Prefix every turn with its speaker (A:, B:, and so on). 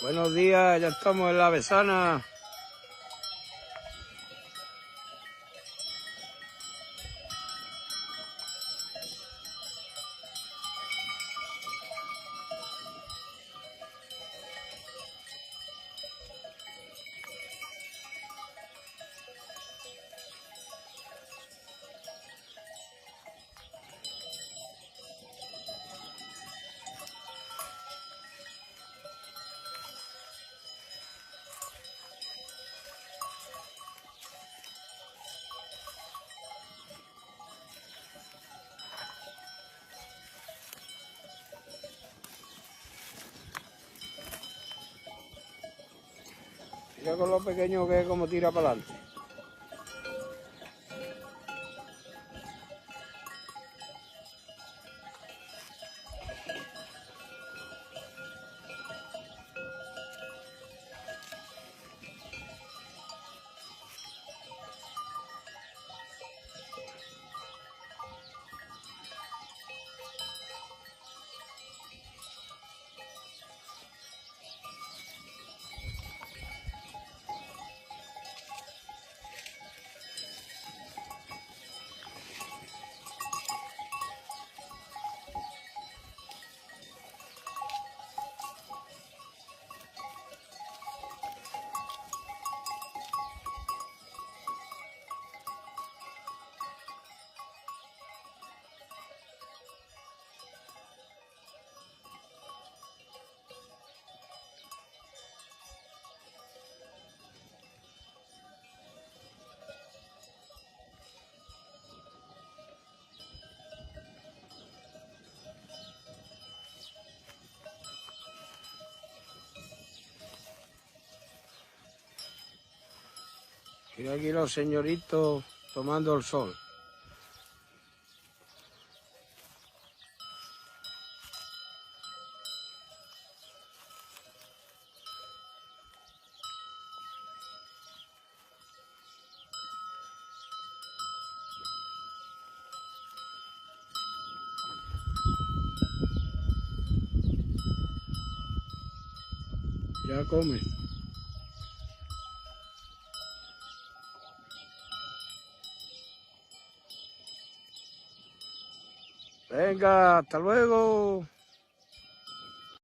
A: Buenos días, ya estamos en la Besana. Mira con lo pequeño que es como tira para adelante. Mira aquí los señoritos tomando el sol. Ya comen. Venga, hasta luego.